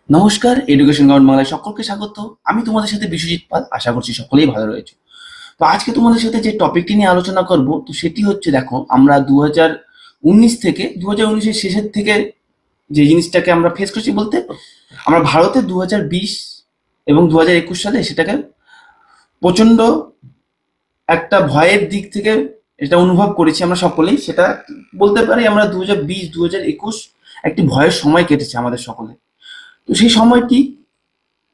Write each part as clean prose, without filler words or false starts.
নমস্কার, education ground বাংলায় সকলকে স্বাগত। আমি তোমাদের সাথে বিশ্বজিৎ পাল। আশা করছি সকলেই ভালো রয়েছে। তো আজকে তোমাদের সাথে যে টপিকটি নিয়ে আলোচনা করব, তো সেটি হচ্ছে, দেখো, আমরা 2019 থেকে 2019-এর শেষের থেকে যে জিনিসটাকে আমরা ফেস করছি বলতে, আমরা ভারতে 2020 এবং 2021 সালে সেটাকে প্রচন্ড একটা ভয়ের দিক থেকে এটা অনুভব করেছি আমরা সকলেই। সেটা বলতে পারি আমরা 2020 2021 একটি ভয়ের সময় কেটেছে আমাদের সকলে। তো সেই সময়টি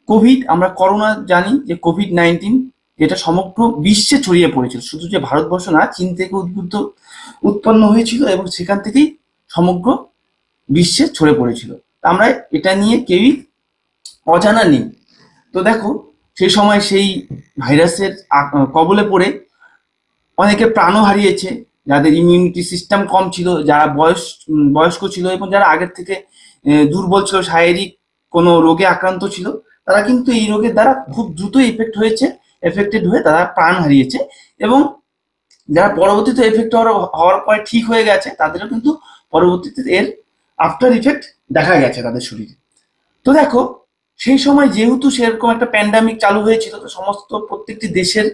কোভিড, আমরা করোনা জানি যে কোভিড-19, যেটা সমগ্র বিশ্বে ছড়িয়ে পড়েছিল, শুধু যে ভারতবর্ষ না, চীন থেকে উৎপন্ন হয়েছিল এবং সেখান থেকেই সমগ্র বিশ্বে ছড়ে পড়েছিল। তা আমরা এটা নিয়ে কেউই অজানা নেই। তো দেখো, সেই সময় সেই ভাইরাসের কবলে পড়ে অনেকে প্রাণও হারিয়েছে, যাদের ইমিউনিটি সিস্টেম কম ছিল, যারা বয়স্ক ছিল এবং যারা আগের থেকে দুর্বল ছিল, শারীরিক কোনো রোগে আক্রান্ত ছিল, তারা কিন্তু এই রোগের দ্বারা খুব দ্রুত এফেক্টেড হয়ে তারা প্রাণ হারিয়েছে। এবং যারা পরবর্তীতে এফেক্ট হওয়ার পরে ঠিক হয়ে গেছে, তাদেরও কিন্তু পরবর্তীতে এর আফটার ইফেক্ট দেখা গেছে তাদের শরীরে। তো দেখো, সেই সময় যেহেতু সেরকম একটা প্যান্ডামিক চালু হয়েছিল, তো প্রত্যেকটি দেশের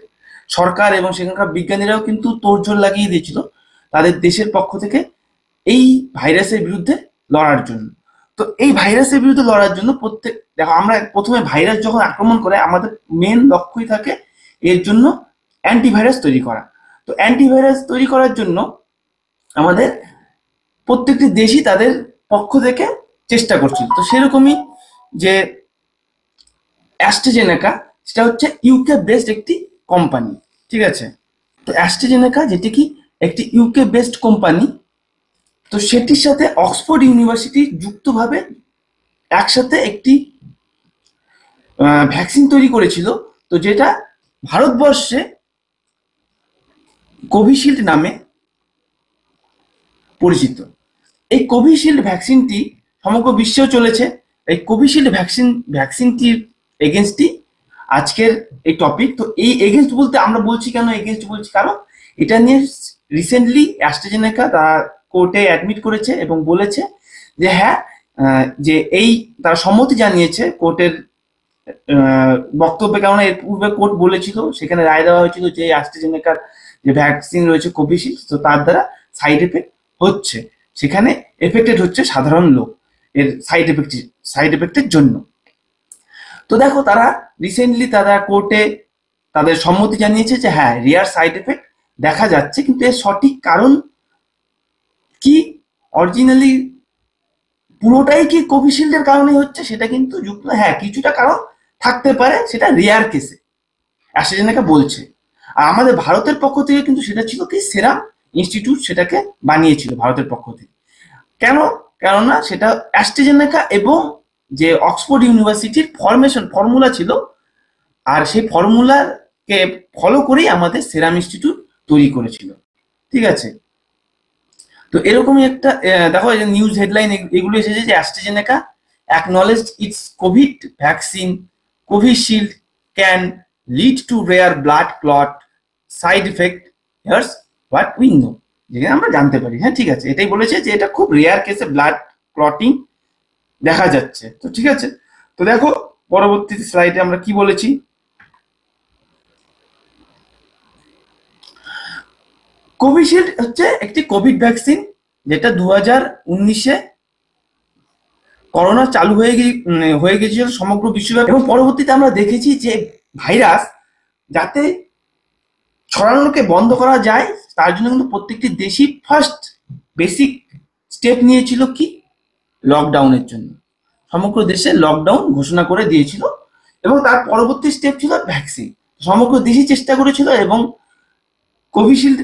সরকার এবং সেখানকার বিজ্ঞানীরাও কিন্তু তোড়জোড় লাগিয়ে দিয়েছিল তাদের দেশের পক্ষ থেকে এই ভাইরাসের বিরুদ্ধে লড়ার জন্য। তো এই ভাইরাসের বিরুদ্ধে লড়ার জন্য দেখো, আমরা প্রথমে ভাইরাস যখন আক্রমণ করে, আমাদের মেন লক্ষ্যই থাকে এর জন্য অ্যান্টিভাইরাস তৈরি করা। তো অ্যান্টিভাইরাস তৈরি করার জন্য আমাদের প্রত্যেকটি দেশই তাদের পক্ষ থেকে চেষ্টা করছিল। তো সেরকমই যে অ্যাস্ট্রাজেনেকা, সেটা হচ্ছে ইউকে বেসড একটি কোম্পানি। ঠিক আছে? তো অ্যাস্ট্রাজেনেকা, যেটি কি একটি ইউকে বেসড কোম্পানি, তো সেটির সাথে অক্সফোর্ড ইউনিভার্সিটি যুক্তভাবে একসাথে একটি ভ্যাকসিন তৈরি করেছিল। তো যেটা ভারতবর্ষে কোভিশিল্ড নামে পরিচিত। এই কোভিশিল্ড ভ্যাকসিনটি সমগ্র বিশ্বেও চলেছে। এই কোভিশিল্ড ভ্যাকসিনটির এগেনস্টই আজকের এই টপিক। তো এই এগেনস্ট বলতে আমরা বলছি, কেন এগেনস্ট বলছি, কারণ এটা নিয়ে রিসেন্টলি অ্যাস্ট্রাজেনেকা তারা কোর্টে অ্যাডমিট করেছে এবং বলেছে যে হ্যাঁ, যে এই তারা সম্মতি জানিয়েছে কোর্টের বক্তব্যে। কারণ এর পূর্বে কোর্ট বলেছিল, সেখানে রায় দেওয়া হয়েছিল যে অ্যাস্ট্রাজেনেকার যে ভ্যাকসিন রয়েছে কোভিশিল্ড, তো তার দ্বারা সাইড এফেক্ট হচ্ছে, সেখানে এফেক্টেড হচ্ছে সাধারণ লোক এর সাইড এফেক্টের জন্য। তো দেখো, তারা রিসেন্টলি তারা কোর্টে তাদের সম্মতি জানিয়েছে যে হ্যাঁ, রেয়ার সাইড এফেক্ট দেখা যাচ্ছে, কিন্তু এর সঠিক কারণ কি, অরিজিনালি পুরোটাই কি কোভিশিল্ডের কারণে হচ্ছে সেটা কিন্তু যুক্ত, হ্যাঁ কিছুটা কারণ থাকতে পারে, সেটা রেয়ার কেসে অ্যাস্ট্রাজেনেকা বলছে। আর আমাদের ভারতের পক্ষ থেকে কিন্তু সেটা ছিল কি, সেরাম ইনস্টিটিউট সেটাকে বানিয়েছিল ভারতের পক্ষ থেকে। কেন? কেননা সেটা অ্যাস্ট্রাজেনেকা এবং যে অক্সফোর্ড ইউনিভার্সিটির ফর্মুলা ছিল, আর সেই ফর্মুলাকে ফলো করেই আমাদের সেরাম ইনস্টিটিউট তৈরি করেছিল। ঠিক আছে? তো এরকমই একটা দেখো, এই যে নিউজ হেডলাইন এগুলো এসেছে যে AstraZeneca acknowledged its covid vaccine Covishield can lead to rare blood clot side effect, here's what we know, যেখানে আমরা জানতে পারি। হ্যাঁ, ঠিক আছে, এটাই বলেছে যে এটা খুব রেয়ার কেসে ব্লাড ক্লটিং দেখা যাচ্ছে। তো ঠিক আছে, তো দেখো পরবর্তী স্লাইডে আমরা কি বলেছি। কোভিশিল্ড হচ্ছে একটি কোভিড ভ্যাকসিন, যেটা 2019-এ করোনা চালু হয়ে গেছিল সমগ্র বিশ্বব্যাপী। এবং পরবর্তীতে আমরা দেখেছি যে ভাইরাস যাতে ছড়ানোকে বন্ধ করা যায়, তার জন্য কিন্তু প্রত্যেকটি দেশই ফার্স্ট বেসিক স্টেপ নিয়েছিল কি, লকডাউনের জন্য। সমগ্র দেশে লকডাউন ঘোষণা করে দিয়েছিল এবং তার পরবর্তী স্টেপ ছিল ভ্যাকসিন। সমগ্র দেশই চেষ্টা করেছিল এবং কোভিশিল্ড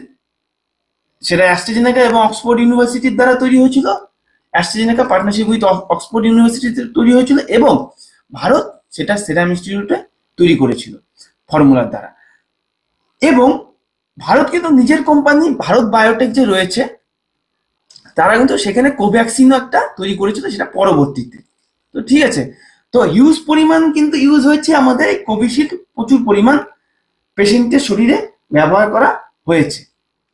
সেটা অ্যাস্ট্রাজেনেকা এবং অক্সফোর্ড ইউনিভার্সিটির দ্বারা তৈরি হয়েছিল। অ্যাস্ট্রাজেনেকা পার্টনারশিপ উইথ অক্সফোর্ড ইউনিভার্সিটিতে তৈরি হয়েছিল এবং ভারত সেটা সেরাম ইনস্টিটিউটে তৈরি করেছিল ফর্মুলার দ্বারা। এবং ভারত কিন্তু নিজের কোম্পানি ভারত বায়োটেক যে রয়েছে, তারা কিন্তু সেখানে কোভ্যাক্সিনও একটা তৈরি করেছিল, সেটা পরবর্তীতে। তো ঠিক আছে, তো পরিমাণ কিন্তু ইউজ হয়েছে আমাদের এই কোভিশিল্ড, প্রচুর পরিমাণ পেশেন্টের শরীরে ব্যবহার করা হয়েছে।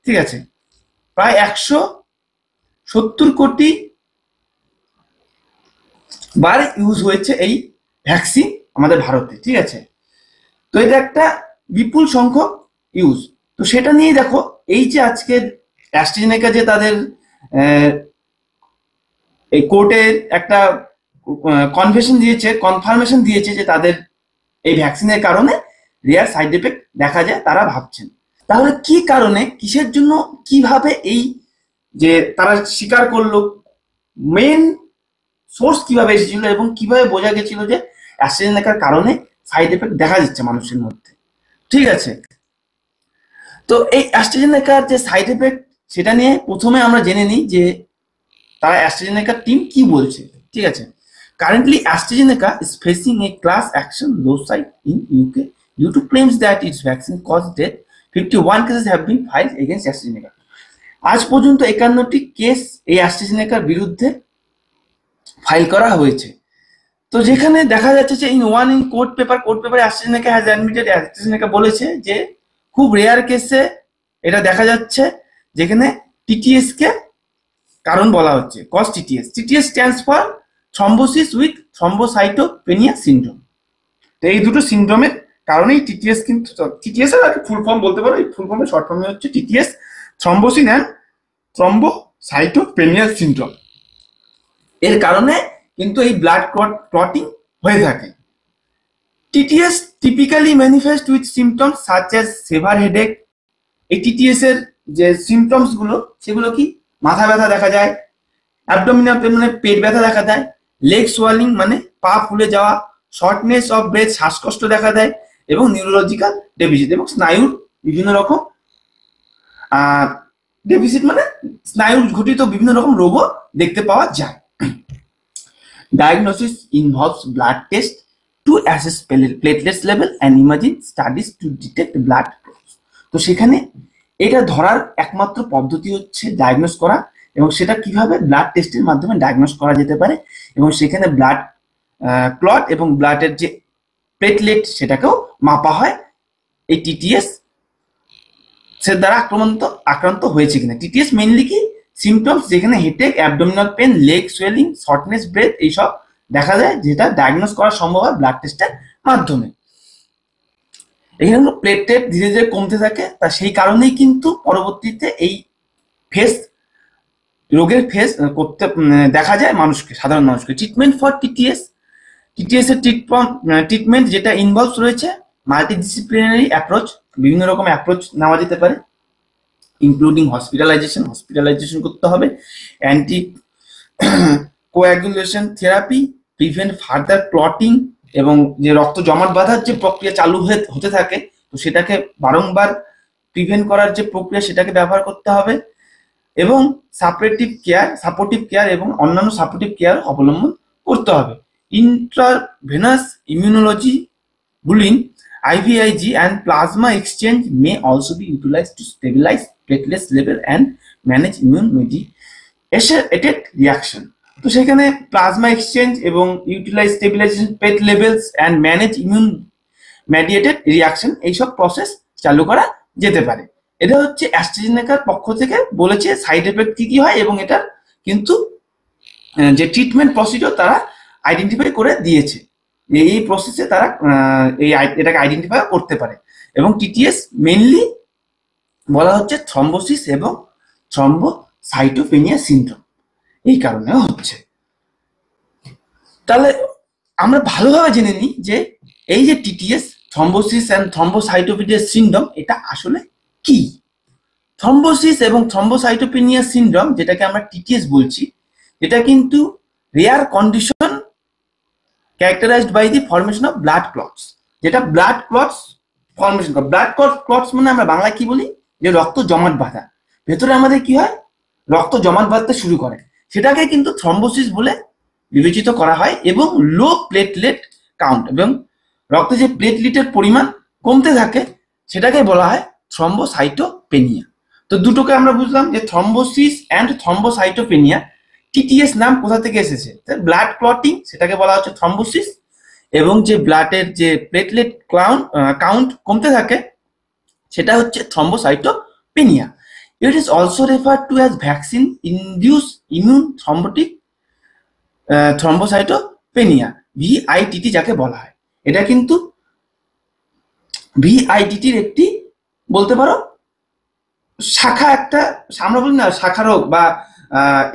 ঠিক আছে, প্রায় 170 কোটি বার ইউজ হয়েছে এই ভ্যাকসিন আমাদের ভারতে, ঠিক আছে। তো এটা একটা বিপুল সংখ্যক ইউজ। তো সেটা নিয়ে দেখো, এই যে আজকের অ্যাস্ট্রাজেনেকা যে তাদের এই কোর্টের একটা কনফার্মেশন দিয়েছে যে তাদের এই ভ্যাকসিনের কারণে রেয়ার সাইড এফেক্ট দেখা যায়, তারা ভাবছেন তাহলে কি কারণে, কিসের জন্য, কিভাবে এই যে তারা স্বীকার করলো, মেন সোর্স কিভাবে এসেছিল এবং কিভাবে বোঝা গেছিল যে অ্যাস্ট্রাজেনেকার কারণে সাইড এফেক্ট দেখা যাচ্ছে মানুষের মধ্যে, ঠিক আছে। তো এই অ্যাস্ট্রাজেনেকার যে সাইড এফেক্ট সেটা নিয়ে প্রথমে আমরা জেনে নিই যে তারা অ্যাস্ট্রাজেনেকার টিম কি বলছে, ঠিক আছে। Currently AstraZeneca is facing a class action lawsuit in UK due to claims that its vaccine caused death. 51 cases have been filed against AstraZeneca. আজ পর্যন্ত 51টি কেস এই অ্যাস্ট্রাজেনেকার বিরুদ্ধে ফাইল করা হয়েছে। তো যেখানে দেখা যাচ্ছে যে ইন কোর্ট পেপারে অ্যাস্ট্রাজেনেকা হ্যাজ অ্যাডমিটেড, অ্যাস্ট্রাজেনেকা বলেছে যে খুব রেয়ার কেসে এটা দেখা যাচ্ছে যেখানে টিটিএস কে কারণ বলা হচ্ছে, cause TTS. TTS stands for thrombosis with thrombocytopenia syndrome. তো এই দুটো সিনড্রোমের কারণেই টিটিএস, কিন্তু টিটিএস এর আর ফুল ফর্ম বলতে পারো, এই ফুল ফর্মের শর্ট ফর্মে হচ্ছে TTS, thrombosis and thrombocytopenia syndrome. এর কারণে কিন্তু এই ব্লাড ক্লটিং হয়ে থাকে। TTS typically manifest with symptoms such as severe headache. এই টিটিএস এর যে সিমটমস গুলো সেগুলো কি, মাথা ব্যথা দেখা যায়, অ্যাবডোমিনাল পেন মানে পেট ব্যথা দেখা দেয়, লেগ সোয়ালিং মানে পা ফুলে যাওয়া, শর্টনেস অফ ব্রেথ শ্বাসকষ্ট দেখা দেয়, এবং নিউরোলজিক্যাল ডেফিসিট এবং স্নায়ুর বিভিন্ন রকম ডেফিসিট মানে স্নায়ু ঘটিত বিভিন্ন রকম রোগও দেখতে পাওয়া যায়। Diagnosis involves blood test to assess platelets level and imaging studies to detect blood clots. তো সেখানে এটা ধরার একমাত্র পদ্ধতি হচ্ছে ডায়াগনোস করা, এবং সেটা কিভাবে ব্লাড টেস্টের মাধ্যমে ডায়াগনোস করা যেতে পারে, এবং সেখানে ব্লাড ক্লট এবং ব্লাডের যে প্লেটলেট সেটাকেও মাপা হয় এই টিটিএস সে দ্বারা আক্রান্ত হয়েছে কিনা। টিটিএস মেইনলি কি সিমটমস, যেখানে headache, abdominal pain, leg swelling, shortness breath এইসব দেখা যায়, যেটা ডায়াগনোস করা সম্ভব হয় ব্লাড টেস্টের মাধ্যমে। এখানে প্লেটলেট ধীরে ধীরে কমতে থাকে, তা সেই কারণেই কিন্তু পরবর্তীতে এই রোগের ফেস করতে দেখা যায় মানুষকে, সাধারণ মানুষকে। ট্রিটমেন্ট ফর টিটিএস, টিটিএস এর ট্রিটমেন্ট যেটা ইনভলভস রয়েছে মাল্টিডিসিপ্লিনারি অ্যাপ্রোচ, বিভিন্ন রকম অ্যাপ্রোচ নেওয়া যেতে পারে, ইনক্লুডিং হসপিটালাইজেশন করতে হবে, anti coagulation therapy, prevent further clotting, এবং যে রক্ত জমাট বাঁধার যে প্রক্রিয়া চালু হতে থাকে তো সেটাকে বারংবার প্রিভেন্ট করার যে প্রক্রিয়া সেটাকে ব্যবহার করতে হবে, এবং সাপোর্টিভ কেয়ার এবং অন্যান্য সাপোর্টিভ কেয়ার অবলম্বন করতে হবে। Intravenous immunology, boolean, IVIG and plasma exchange may also be utilized to stabilize platelets level and manage immune mediated reaction. তো সেখানে প্লাজমা এক্সচেঞ্জ এবং utilise stabilisation plate levels and manage immune mediated reaction এইসব process চালু করা যেতে পারে। এটা হচ্ছে অ্যাস্ট্রাজেনেকার পক্ষ থেকে বলেছে সাইড এফেক্ট কি কি হয়, এবং এটা কিন্তু যে ট্রিটমেন্ট প্রসিডিওর তারা আইডেন্টিফাই করে দিয়েছে, এই প্রসেসে তারা এটাকে আইডেন্টিফাই করতে পারে। এবং টিটিএস মেইনলি বলা হচ্ছে থ্রম্বোসিস এবং থ্রম্বোসাইটোপেনিয়া সিনড্রোম, এই কারণে হচ্ছে। তাহলে আমরা ভালোভাবে জেনে নিই যে এই যে TTS, thrombosis and thrombocytopenia syndrome, এটা আসলে কি। থ্রম্বোসিস এবং থ্রম্বোসাইটোপেনিয়া সিনড্রোম, যেটাকে আমরা টিটিএস বলছি, এটা কিন্তু rare condition characterized by the formation of blood clots, যেটা ব্লাড ক্লটস ফর্মেশন করে। ব্লাড ক্লটস মানে আমরা বাংলায় কি বলি, যে রক্ত জমাট বাঁধা, ভেতরে আমাদের কি হয়, রক্ত জমাট বাঁধতে শুরু করে, সেটাকে কিন্তু থ্রম্বোসিস বলে বিবেচিত করা হয়। এবং লো প্লেটলেট কাউন্ট এবং রক্তে যে প্লেটলেটের পরিমাণ কমতে থাকে সেটাকে বলা হয় থ্রম্বোসাইটোপেনিয়া। তো দুটোকে আমরা বুঝলাম যে থ্রম্বোসিস অ্যান্ড থ্রম্বোসাইটোপেনিয়া। টিটিএস নাম কোথা থেকে এসেছে, ব্লাড ক্লটিং সেটাকে বলা হচ্ছে থ্রম্বোসিস, এবং যে ব্লাডের যে প্লেটলেট কাউন্ট কমতে থাকে সেটা হচ্ছে thrombocytopenia. It is also referred to as vaccine induce immune thrombotic thrombocytopenia পেনিয়া, ভিআইটিটি যাকে বলা হয়। এটা কিন্তু ভিআইটিটির একটি বলতে পারো শাখা, একটা আমরা বলি না শাখা রোগ বা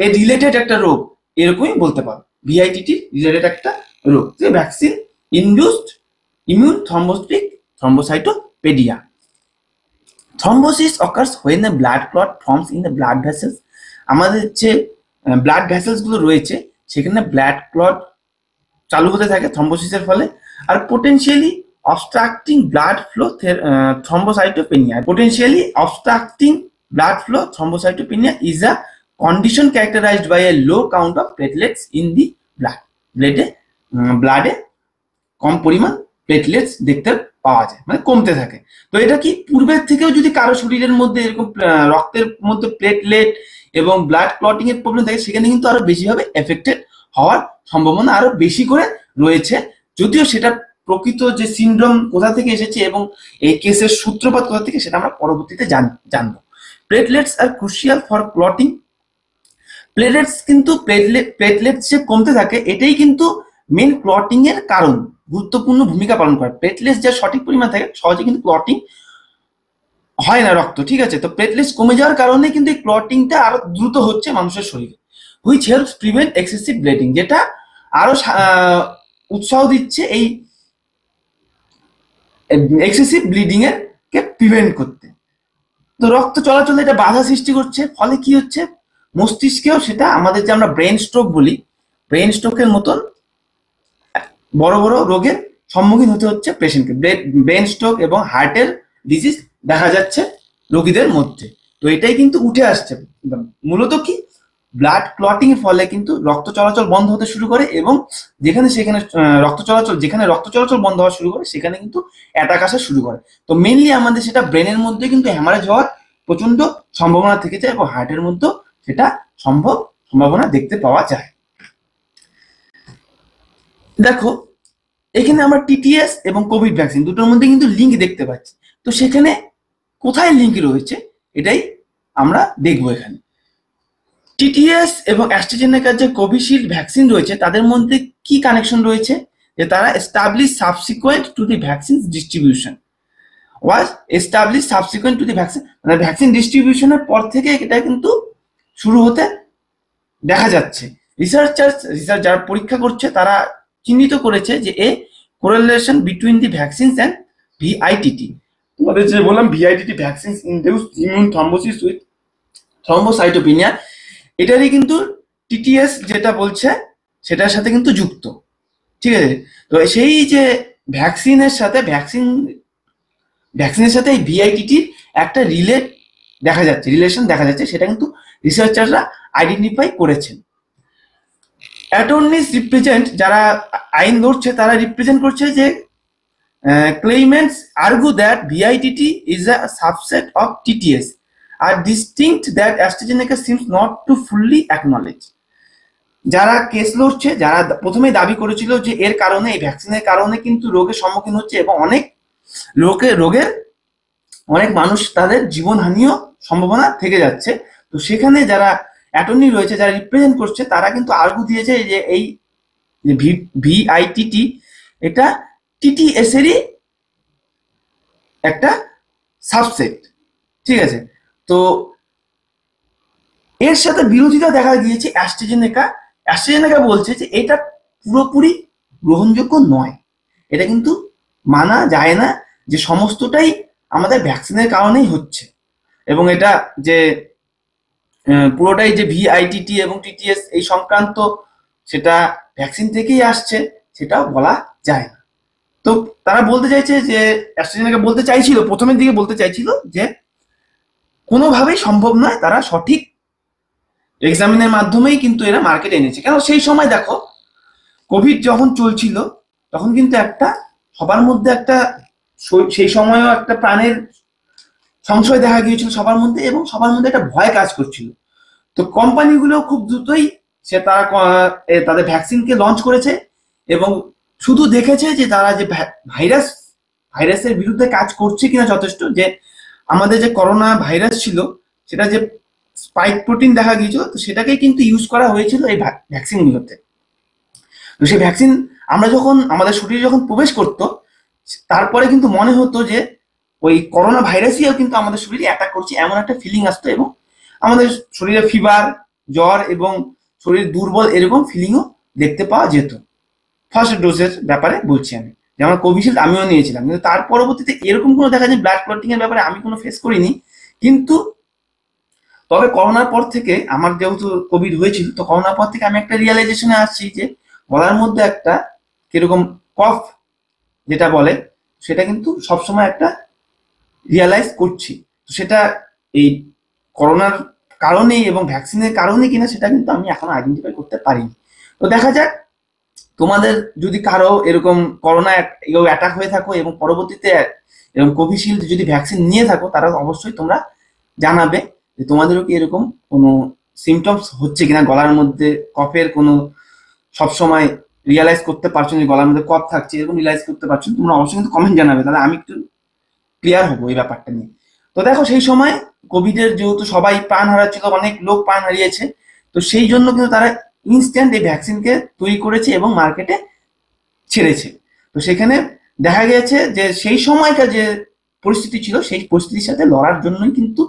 এর রিলেটেড একটা রোগ, এরকমই বলতে পারো। ভিআইটিটি রিলেটেড একটা রোগ, যে vaccine induced immune thrombotic thrombocytopenia. Thrombosis occurs when the blood clot forms in the blood vessels. আমাদের যে ব্লাড ভেসেলস গুলো রয়েছে সেখানে ব্লাড ক্লট চালু হতে থাকে থ্রম্বোসিসের ফলে। আর potentially obstructing blood flow thrombocytopenia, potentially obstructing blood flow thrombocytopenia is a condition characterized by a low count of platelets in the blood. ব্লাডে কম পরিমাণ প্লেটলেটস দেখতে পাওয়া যায়, মানে কমতে থাকে। তো এটা কি পূর্বের থেকেও যদি কারো শরীরের মধ্যে এরকম রক্তের মধ্যে প্লেটলেট এবং ব্লাড ক্লটিং এর প্রবলেম থাকে, সেখানে কিন্তু আরো বেশিভাবে এফেক্টেড হওয়ার সম্ভাবনা আরো বেশি করে রয়েছে। যদিও সেটা প্রকৃত যে সিনড্রোম কোথা থেকে এসেছে এবং এই কেসের সূত্রপাত কোথা থেকে সেটা আমরা পরবর্তীতে জানবো। Platelets are crucial for clotting. Platelets কিন্তু প্লেটলেটস যে কমতে থাকে এটাই কিন্তু মেন ক্লটিং এর কারণ, গুরুত্বপূর্ণ ভূমিকা পালন করে। প্লেটলেটস যা সঠিক পরিমাণ থাকে সহজে কিন্তু ক্লটিং হয় না রক্ত, ঠিক আছে। তো প্লেটলেটস কমে যাওয়ার কারণে কিন্তু এই ক্লটিংটা আরো দ্রুত হচ্ছে মানুষের শরীরে, which helps prevent excessive bleeding, যেটা আরো উৎসাহ দিচ্ছে এই এক্সেসিভ ব্লিডিং এর কে প্রিভেন্ট করতে। তো রক্ত চলাচলে এটা বাধা সৃষ্টি করছে, ফলে কি হচ্ছে মস্তিষ্কেও সেটা আমাদের যে আমরা ব্রেন স্ট্রোক বলি, ব্রেন স্ট্রোকের মতন বড় বড় রোগের সম্মুখীন হতে হচ্ছে পেশেন্টকে। ব্রেন স্ট্রোক এবং হার্টের ডিজিজ দেখা যাচ্ছে রোগীদের মধ্যে। তো এটাই কিন্তু উঠে আসছে মূলত কি ব্লাড ক্লটিং এর ফলে কিন্তু রক্ত চলাচল বন্ধ হতে শুরু করে, এবং যেখানে রক্ত চলাচল বন্ধ হওয়া শুরু করে সেখানে কিন্তু অ্যাটাক আসা শুরু করে। তো মেইনলি আমাদের সেটা ব্রেনের মধ্যে কিন্তু হ্যামারেজ হওয়ার প্রচন্ড সম্ভাবনা থেকে যায়, এবং হার্টের মধ্যেও সেটা সম্ভাবনা দেখতে পাওয়া যায়। দেখো এখানে আমরা টিটিএস এবং কোভিড ভ্যাকসিন দুটোর মধ্যে কিন্তু লিঙ্ক দেখতে পাচ্ছি। তো সেখানে কোথায় লিঙ্ক রয়েছে এটাই আমরা দেখবো এখানে। টিটিএস এবং অ্যাস্ট্রাজেনেকার যে কোভিশিল্ড ভ্যাকসিন রয়েছে তাদের মধ্যে কি কানেকশন রয়েছে, যে তারা establish subsequent to the vaccine distribution মানে ভ্যাকসিন ডিস্ট্রিবিউশনের পর থেকে এটা কিন্তু শুরু হতে দেখা যাচ্ছে। রিসার্চ যারা পরীক্ষা করছে তারা চিহ্নিত করেছে যে a correlation between the vaccines and VITT. তোমাদের যে বললাম VITT vaccine induce immune thrombosis with thrombocytopenia, এটারই কিন্তু টিটিএস যেটা বলছে সেটার সাথে কিন্তু যুক্ত, ঠিক আছে। তো সেই যে ভ্যাকসিনের সাথে এই ভিআইটিটির একটা রিলেশন দেখা যাচ্ছে, সেটা কিন্তু রিসার্চাররা আইডেন্টিফাই করেছেন। অ্যাটর্নিস রিপ্রেজেন্ট, যারা আইন লড়ছে তারা রিপ্রেজেন্ট করছে যে claimants argue that VITT is a subset of TTS are distinct that AstraZeneca seems not to fully acknowledge. যারা কেস লড়ছে, যারা প্রথমে দাবি করেছিল যে এর কারণে এই ভ্যাকসিনের কারণে কিন্তু রোগের সম্মুখীন হচ্ছে এবং অনেক মানুষ তাদের জীবনহানিও সম্ভাবনা থেকে যাচ্ছে, তো সেখানে যারা অ্যাটর্নি রয়েছে, যারা রিপ্রেজেন্ট করছে, তারা কিন্তু আর্গু দিয়েছে যে এই ভিআইটিটি এটা টিটিএস এরই একটা সাবসেট, ঠিক আছে। তো এর সাথে বিরোধিতা দেখা গিয়েছে অ্যাস্ট্রাজেনেকা বলছে যে এটা পুরোপুরি গ্রহণযোগ্য নয়, এটা কিন্তু মানা যায় না যে সমস্তটাই আমাদের ভ্যাকসিনের কারণেই হচ্ছে, এবং এটা যে পুরোটাই যে ভিআইটিটি এবং টিটিএস এই সংক্রান্ত সেটা ভ্যাকসিন থেকেই আসছে সেটাও বলা যায় না। তো তারা বলতে চাইছে যে অ্যাস্ট্রাজেনেকা প্রথমের দিকে বলতে চাইছিল যে কোনোভাবেই সম্ভব নয়, তারা সঠিক এক্সামিনের মাধ্যমেই কিন্তু এরা মার্কেটে এনেছে। কেন সেই সময় দেখো কোভিড যখন চলছিল তখন কিন্তু একটা সবার মধ্যে একটা সেই সময়ও একটা প্রাণের সংশয় দেখা গিয়েছিল সবার মধ্যে, এবং সবার মধ্যে একটা ভয় কাজ করছিল। তো কোম্পানিগুলো খুব দ্রুতই তারা তাদের ভ্যাকসিনকে লঞ্চ করেছে এবং শুধু দেখেছে যে তারা যে ভাইরাসের বিরুদ্ধে কাজ করছে কিনা যথেষ্ট, যে আমাদের যে করোনা ভাইরাস ছিল সেটা যে স্পাইক প্রোটিন দেখা গিয়েছিল, তো সেটাকেই কিন্তু ইউজ করা হয়েছিল এই ভ্যাকসিনগুলোতে। তো সেই ভ্যাকসিন আমরা যখন আমাদের শরীরে যখন প্রবেশ করতো, তারপরে কিন্তু মনে হতো যে ওই করোনা ভাইরাসইও কিন্তু আমাদের শরীরে অ্যাটাক করছে, এমন একটা ফিলিং আসতো, এবং আমাদের শরীরে ফিভার, জ্বর এবং শরীর দুর্বল এরকম ফিলিংও দেখতে পাওয়া যেত। ফার্স্ট ডোজের ব্যাপারে বলছি আমি, যেমন কোভিশিল্ড আমিও নিয়েছিলাম, কিন্তু তার পরবর্তীতে এরকম কোনো দেখা যায় ব্লাড ক্লটিং এর ব্যাপারে আমি কোনো ফেস করিনি। কিন্তু তবে করোনার পর থেকে আমার যেহেতু কোভিড হয়েছিল, তো করোনার পর থেকে আমি একটা রিয়েলাইজেশনে আসছি যে গলার মধ্যে একটা কিরকম কফ যেটা বলে, সেটা কিন্তু সবসময় একটা রিয়ালাইজ করছি। তো সেটা এই করোনার কারণেই এবং ভ্যাকসিনের কারণে কিনা সেটা কিন্তু আমি এখনো আইডেন্টিফাই করতে পারিনি। তো দেখা যাক, তোমাদের যদি কারো এরকম করোনা অ্যাটাক হয়ে থাকো এবং পরবর্তীতে এরকম কোভিশিল্ড যদি ভ্যাকসিন নিয়ে থাকো, তারা অবশ্যই তোমরা জানাবে যে তোমাদেরও কি এরকম কোনো সিমটমস হচ্ছে কিনা, গলার মধ্যে কফের কোনো সবসময় রিয়ালাইজ করতে পারছো যে গলার মধ্যে কফ থাকছে, এরকম রিয়ালাইজ করতে পারছো, তোমরা অবশ্যই কিন্তু কমেন্ট জানাবে, তাহলে আমি একটু ক্লিয়ার হবো এই ব্যাপারটা নিয়ে। তো দেখো, সেই সময় কোভিডের যেহেতু সবাই প্রাণ হারাচ্ছিল, অনেক লোক প্রাণ হারিয়েছে, তো সেই জন্য কিন্তু তারা ইনস্ট্যান্ট এই ভ্যাকসিনকে তৈরি করেছে এবং মার্কেটে ছেড়েছে। তো সেখানে দেখা গেছে যে সেই সময়কার যে পরিস্থিতি ছিল, সেই পরিস্থিতির সাথে লড়ার জন্যই কিন্তু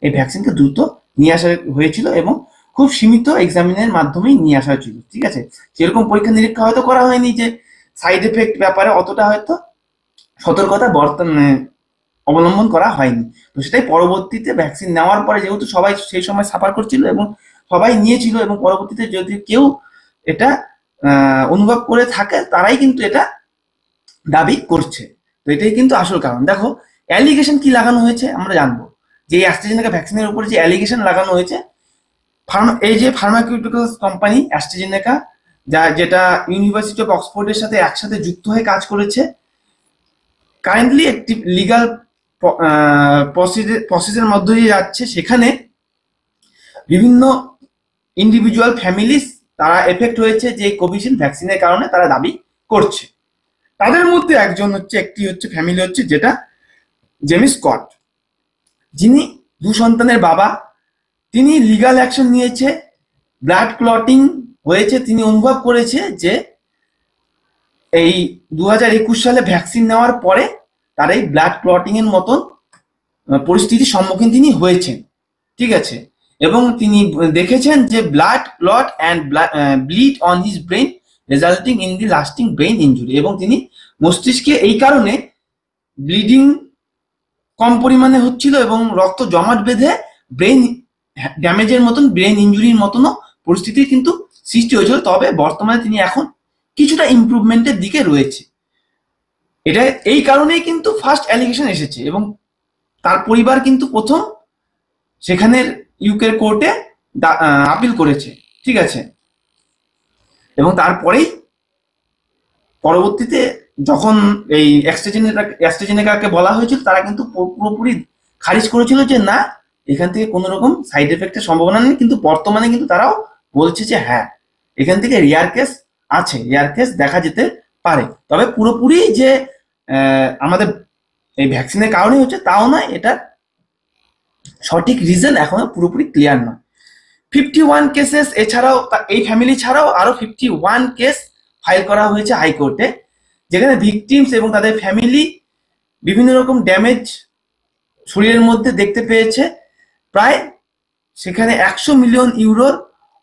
এই ভ্যাকসিনকে দ্রুত নিয়ে আসা হয়েছিল এবং খুব সীমিত এক্সামিনের মাধ্যমেই নিয়ে আসা হয়েছিল। ঠিক আছে, সেরকম পরীক্ষা নিরীক্ষা হয়তো করা হয়নি, যে সাইড এফেক্ট ব্যাপারে অতটা হয়তো সতর্কতা বর্তমানে অবলম্বন করা হয়নি। তো সেটাই পরবর্তীতে ভ্যাকসিন নেওয়ার পরে যেহেতু সবাই সেই সময় সাফার করছিল এবং সবাই নিয়েছিল, এবং পরবর্তীতে যদি কেউ এটা অনুভব করে থাকে, তারাই কিন্তু এটা দাবি করছে। তো এটাই কিন্তু আসল কারণ। দেখো, অ্যালিগেশন কি লাগানো হয়েছে আমরা জানবো, যে অ্যাস্ট্রাজেনেকা ভ্যাকসিনের উপরে যে অ্যালিগেশন লাগানো হয়েছে, এই যে ফার্মাকিউটিক্যালস কোম্পানি অ্যাস্ট্রাজেনেকা, যেটা ইউনিভার্সিটি অফ অক্সফোর্ডের সাথে একসাথে যুক্ত হয়ে কাজ করেছে, কারেন্টলি একটি লিগাল প্রসেসের মধ্য দিয়ে যাচ্ছে। সেখানে বিভিন্ন ইন্ডিভিজুয়াল ফ্যামিলিস তারা এফেক্ট হয়েছে যে কোভিশিল্ড ভ্যাকসিনের কারণে, তারা দাবি করছে। তাদের মধ্যে একটি হচ্ছে ফ্যামিলি হচ্ছে যেটা জেমি স্কট, যিনি 2 সন্তানের বাবা। তিনি লিগাল অ্যাকশন নিয়েছে, ব্লাড ক্লটিং হয়েছে, তিনি অনুভব করেছে যে এই 2021 সালে ভ্যাকসিন নেওয়ার পরে তার এই ব্লাড ক্লটিং এর মতন পরিস্থিতির সম্মুখীন তিনি হয়েছেন। ঠিক আছে, এবং তিনি দেখেছেন যে blood clot and bleed on his brain resulting in the lasting brain injury, এবং তিনি মস্তিষ্কে এই কারণে ব্লিডিং কম পরিমাণে হচ্ছিল এবং রক্ত জমাট বেঁধে ব্রেন ড্যামেজের মতন, ব্রেন ইঞ্জুরির মতনও পরিস্থিতি কিন্তু সৃষ্টি হয়েছিল। তবে বর্তমানে তিনি এখন কিছুটা ইমপ্রুভমেন্টের দিকে রয়েছে। এটা এই কারণেই কিন্তু ফার্স্ট অ্যালিগেশন এসেছে, এবং তার পরিবার কিন্তু প্রথম সেখানের ইউকের কোর্টে আপিল করেছে। ঠিক আছে, এবং তারপরেই পরবর্তীতে যখন এই অ্যাস্ট্রাজেনেকাকে বলা হয়েছিল, তারা কিন্তু পুরোপুরি খারিজ করেছিল যে না, এখান থেকে কোনো রকম সাইড এফেক্টের সম্ভাবনা নেই। কিন্তু বর্তমানে কিন্তু তারাও বলছে যে হ্যাঁ, এখান থেকে রেয়ার কেস আছে, রেয়ার কেস দেখা যেতে পারে। তবে পুরোপুরি যে আমাদের এই ভ্যাকসিনের কারণে হচ্ছে তাও নয়, এটা সঠিক রিজন এখনো পুরোপুরি ক্লিয়ার নয়। 51 কেসেস এছাড়াও, এই ফ্যামিলি ছাড়াও আরো 51 কেস ফাইল করা হয়েছে হাইকোর্টে, যেখানে ভিকটিমস এবং তাদের ফ্যামিলি বিভিন্ন রকম ড্যামেজ শরীরের মধ্যে দেখতে পেয়েছে। প্রায় সেখানে 100 মিলিয়ন ইউরোর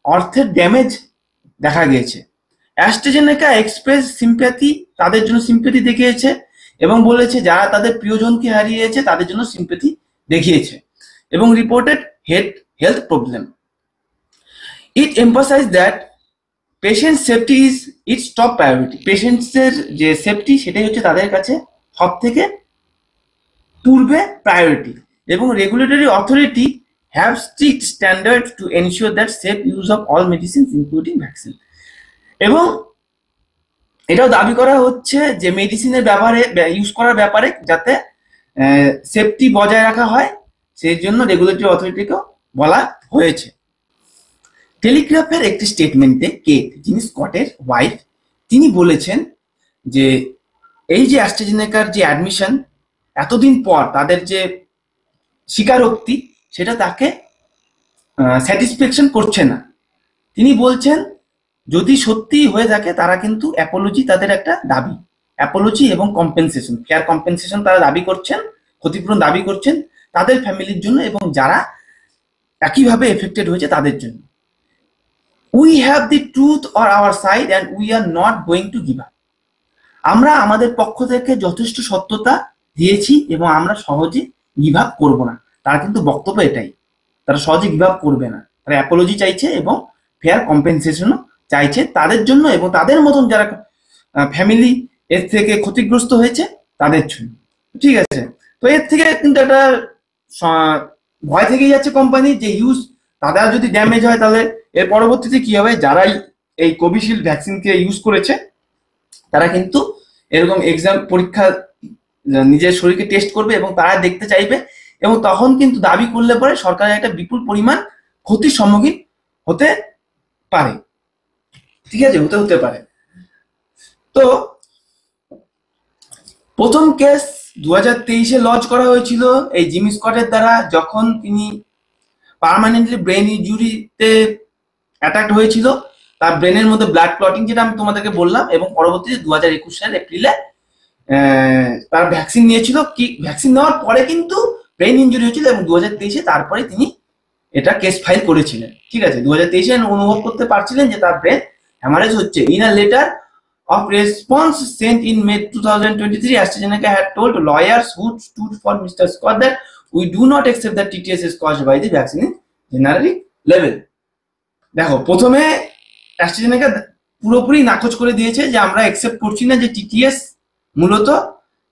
অর্থের ড্যামেজ দেখা গিয়েছে। অ্যাস্ট্রাজেনেকা এক্সপ্রেস সিম্প্যাথি, তাদের জন্য সিম্প্যাথি দেখিয়েছে এবং বলেছে যারা তাদের প্রিয়জনকে হারিয়েছে তাদের জন্য সিম্প্যাথি দেখিয়েছে, এবং reported health problem. It emphasise that patient safety is its top priority. পেশেন্টসের যে সেফটি, সেটাই হচ্ছে তাদের কাছে সব থেকে পূর্বে প্রায়োরিটি, এবং regulatory authority have strict standard to ensure that safe use of all medicine including vaccine. এবং এটাও দাবি করা হচ্ছে যে মেডিসিনের ব্যবহারে ইউজ করার ব্যাপারে যাতে সেফটি বজায় রাখা হয়, সেই জন্য রেগুলেটরি অথরিটিকেও বলা হয়েছে। টেলিগ্রাফের একটি স্টেটমেন্টে কেট, যিনি স্কটের ওয়াইফ, তিনি বলেছেন যে এই যে অ্যাস্ট্রাজেনেকার যে অ্যাডমিশন, এতদিন পর তাদের যে স্বীকারোক্তি, সেটা তাকে স্যাটিসফ্যাকশন করছে না। তিনি বলছেন যদি সত্যি হয়ে থাকে তারা কিন্তু অ্যাপোলজি তাদের একটা দাবি, অ্যাপোলজি এবং কম্পেনসেশন, ফেয়ার কম্পেনসেশন তারা দাবি করছেন, ক্ষতিপূরণ দাবি করছেন তাদের ফ্যামিলির জন্য এবং যারা একইভাবে এফেক্টেড হয়েছে তাদের জন্য। We have the truth or hour side and we are not going to give up. আমরা আমাদের পক্ষ থেকে যথেষ্ট সত্যতা দিয়েছি এবং আমরা সহজে গিভ আপ করবো না। তার কিন্তু বক্তব্য এটাই, তারা সহজে গিভ আপ করবে না, তারা অ্যাপোলজি চাইছে এবং ফেয়ার কম্পেনসেশনও চাইছে তাদের জন্য এবং তাদের মতন যারা ফ্যামিলি এর থেকে ক্ষতিগ্রস্ত হয়েছে তাদের জন্য। ঠিক আছে, তো এর থেকে কিন্তু একটা ভয় থেকেই যাচ্ছে কোম্পানি যে ইউজ তাদের যদি ড্যামেজ হয় তাহলে এর পরবর্তীতে কি হবে, যারাই এই কোভিশিল্ড ভ্যাকসিনকে ইউজ করেছে তারা কিন্তু এরকম এক্সাম পরীক্ষা নিজের শরীরকে টেস্ট করবে এবং তারা দেখতে চাইবে এবং তখন কিন্তু দাবি করলে পরে সরকারের একটা বিপুল পরিমাণ ক্ষতির সম্মুখীন হতে পারে। ঠিক আছে, হতে পারে। তো প্রথম কেস 2023-এ লঞ্চ করা হয়েছিল এই জিমি স্কটের দ্বারা, যখন তিনি পার্মানেন্টলি ব্রেন ইনজুরিতে অ্যাটাক হয়েছিল, তার ব্রেনের মধ্যে ব্লাড ক্লটিং যেটা আমি তোমাদেরকে বললাম, এবং পরবর্তীতে 2021 সালের এপ্রিলে তার ভ্যাকসিন নিয়েছিল, কি ভ্যাকসিন নেওয়ার পরে কিন্তু ব্রেন ইনজুরি হয়েছিল এবং 2023-এ তারপরে তিনি এটা কেস ফাইল করেছিলেন। ঠিক আছে, 2023-এ অনুভব করতে পারছিলেন যে তার ব্রেন হ্যামারেজ হচ্ছে। In a letter of response sent in May 2023, AstraZeneca had told lawyers who stood for Mr. Scott that we do not accept that TTS is caused by the vaccine in generic level. দেখো, প্রথমে AstraZeneca পুরোপুরি নাকচ করে দিয়েছে যে আমরা accept করছি না যে টিটিএস মূলত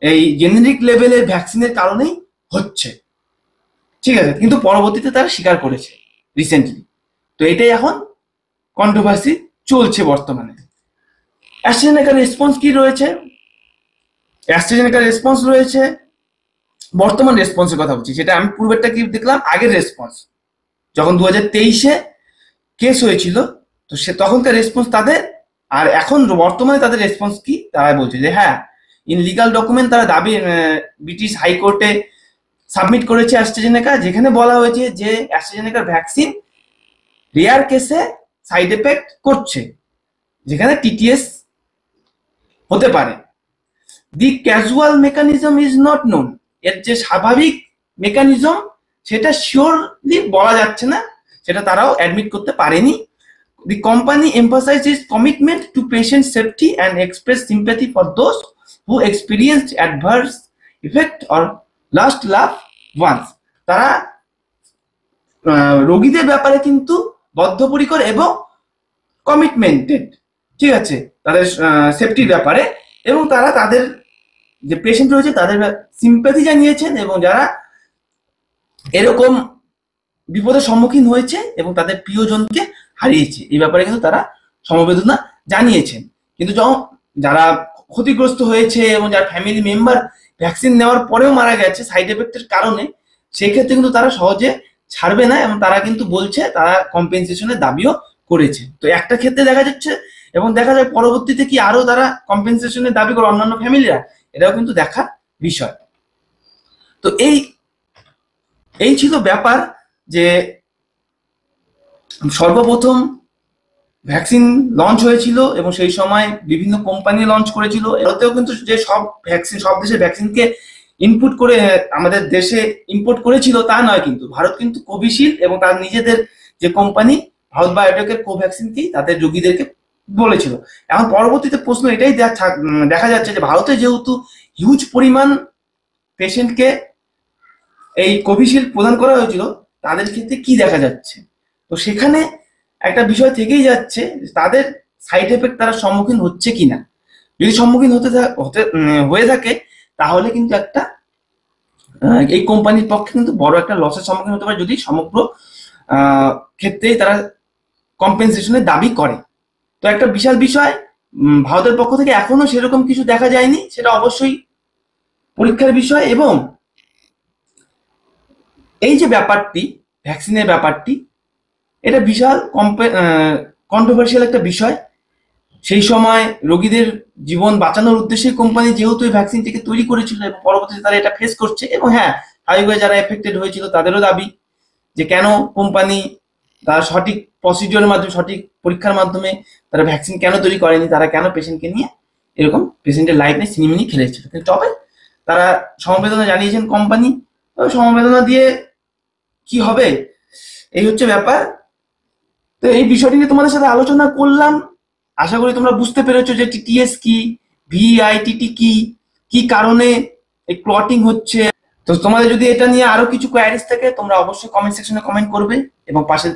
এই জেনেরিক লেভেলের ভ্যাকসিনের কারণেই হচ্ছে। ঠিক আছে, কিন্তু পরবর্তীতে তারা স্বীকার করেছে রিসেন্টলি। তো এটাই এখন কন্ট্রোভার্সি চলছে বর্তমানে। অ্যাস্ট্রাজেনেকার রেসপন্স কি রয়েছে? অ্যাস্ট্রাজেনেকার রেসপন্স রয়েছে, বর্তমান রেসপন্সের কথা বলছি, সেটা আমি পূর্বেরটা কি দেখলাম, আগের রেসপন্স যখন 2023-এ কেস হয়েছিল তো সে তখনকার রেসপন্স তাদের, আর এখন বর্তমানে তাদের রেসপন্স কি, তারা বলছে যে হ্যাঁ, ইন লিগাল ডকুমেন্ট তারা দাবি ব্রিটিশ হাইকোর্টে সাবমিট করেছে অ্যাস্ট্রাজেনেকা, যেখানে বলা হয়েছে যে অ্যাস্ট্রাজেনেকার ভ্যাকসিন রেয়ার কেসে সাইড এফেক্ট করছে যেখানে টিটিএস হতে পারে। The casual mechanism is not known, এর যে স্বাভাবিক মেকানিজম সেটা শিওরলি বলা যাচ্ছে না, সেটা তারাও অ্যাডমিট করতে পারেনি। The company emphasized its commitment to patient safety and expressed sympathy for those who experienced adverse effect or lost loved ones. তারা রোগীদের ব্যাপারে কিন্তু বদ্ধপরিকর এবং কমিটমেন্টেড, ঠিক আছে, তাদের সেফটির ব্যাপারে, এবং তারা তাদের যে পেশেন্ট রয়েছে তাদের সিম্প্যাথি জানিয়েছেন এবং যারা এরকম বিপদের সম্মুখীন হয়েছে এবং তাদের প্রিয়জনকে হারিয়েছে এই ব্যাপারে কিন্তু তারা সমবেদনা জানিয়েছেন। কিন্তু যারা ক্ষতিগ্রস্ত হয়েছে এবং যার ফ্যামিলি মেম্বার ভ্যাকসিন নেওয়ার পরেও মারা গেছে সাইড এফেক্টের কারণে, সেক্ষেত্রে কিন্তু তারা সহজে ছাড়বে না এবং তারা কিন্তু বলছে তারা কম্পেনসেশনের দাবিও করেছে। তো একটা ক্ষেত্রে দেখা যাচ্ছে এবং দেখা যায় পরবর্তীতে কি আরো তারা কম্পেনসেশনের দাবি করে অন্যান্য ফ্যামিলিরা, এটাও কিন্তু দেখার বিষয়। তো এই ছিল ব্যাপার যে সর্বপ্রথম ভ্যাকসিন লঞ্চ হয়েছিল এবং সেই সময় বিভিন্ন কোম্পানি লঞ্চ করেছিল। এতেও কিন্তু যে সব ভ্যাকসিন সব দেশের ভ্যাকসিনকে ইনপুট করে আমাদের দেশে ইম্পোর্ট করেছিল তা নয়, কিন্তু ভারত কিন্তু কোভিশিল্ড এবং তার নিজেদের যে কোম্পানি ভারত বায়োটেকের কোভ্যাক্সিনকেই তাদের রোগীদেরকে বলেছিল। এখন পরবর্তীতে প্রশ্ন এটাই দেখা যাচ্ছে যে ভারতে যেহেতু হিউজ পরিমাণ পেশেন্টকে এই কোভিশিল্ড প্রদান করা হয়েছিল, তাদের ক্ষেত্রে কি দেখা যাচ্ছে, তো সেখানে একটা বিষয় থেকেই যাচ্ছে তাদের সাইড এফেক্ট তারা সম্মুখীন হচ্ছে কিনা। যদি সম্মুখীন হয়ে থাকে তাহলে কিন্তু একটা এই কোম্পানির পক্ষে কিন্তু বড় একটা লসের সম্মুখীন হতে পারে যদি সমগ্র ক্ষেত্রেই তারা কম্পেনসেশনের দাবি করে। তো একটা বিশাল বিষয়, ভারতের পক্ষ থেকে এখনো সেরকম কিছু দেখা যায়নি, সেটা অবশ্যই পরীক্ষার বিষয়। এবং এই যে ব্যাপারটি ভ্যাকসিনের ব্যাপারটি, এটা বিশাল কন্ট্রোভার্সিয়াল একটা বিষয়। সেই সময় রোগীদের জীবন বাঁচানোর উদ্দেশ্যে কোম্পানি যেহেতু এই ভ্যাকসিনটিকে তৈরি করেছিল এবং পরবর্তীতে তারা এটা ফেস করছে, এবং হ্যাঁ, স্বাভাবিকভাবে যারা এফেক্টেড হয়েছিল তাদেরও দাবি যে কেন কোম্পানি তারা সঠিক প্রসিডিওরের মাধ্যমে, সঠিক পরীক্ষার মাধ্যমে তারা ভ্যাকসিন কেন তৈরি করেনি, তারা কেন পেশেন্টকে নিয়ে এরকম পেশেন্টের লাইফ নিয়ে সিনেমিনি খেলেছিল। তবে তারা সমবেদনা জানিয়েছেন কোম্পানি, সমবেদনা দিয়ে কি হবে, এই হচ্ছে ব্যাপার। তো এই বিষয়টি নিয়ে তোমাদের সাথে আলোচনা করলাম। আশা করি তোমরা বুঝতে পেরেছো যে টিটিএস কি, ভিআইটিটি কি, কি কারণে এই ক্লটিং হচ্ছে। তো তোমাদের যদি এটা নিয়ে আরো কিছু কোয়ারিজ থাকে তোমরা অবশ্যই কমেন্ট সেকশনে কমেন্ট করবে, এবং পাশে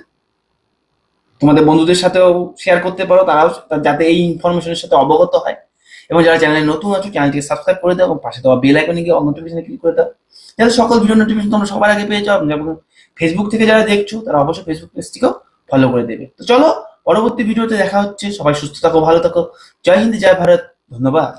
তোমাদের বন্ধুদের সাথেও শেয়ার করতে পারো, তারাও যাতে এই ইনফরমেশনের সাথে অবগত হয়। এবং যারা চ্যানেলে নতুন আছো চ্যানেলটিকে সাবস্ক্রাইব করে দাও এবং পাশে দেওয়া বেল আইকনে গিয়ে অল নোটিফিকেশনে ক্লিক করে দাও, যাতে সকল ভিডিও নোটিফিকেশন তোমরা সবার আগে পেয়ে যাও। যেমন ফেসবুক থেকে যারা দেখছো তারা অবশ্যই ফেসবুক পেজটিকেও ফলো করে দেবে। তো চলো পরবর্তী ভিডিওতে দেখা হচ্ছে। সবাই সুস্থ থাকো, ভালো থাকো। জয় হিন্দ, জয় ভারত, ধন্যবাদ।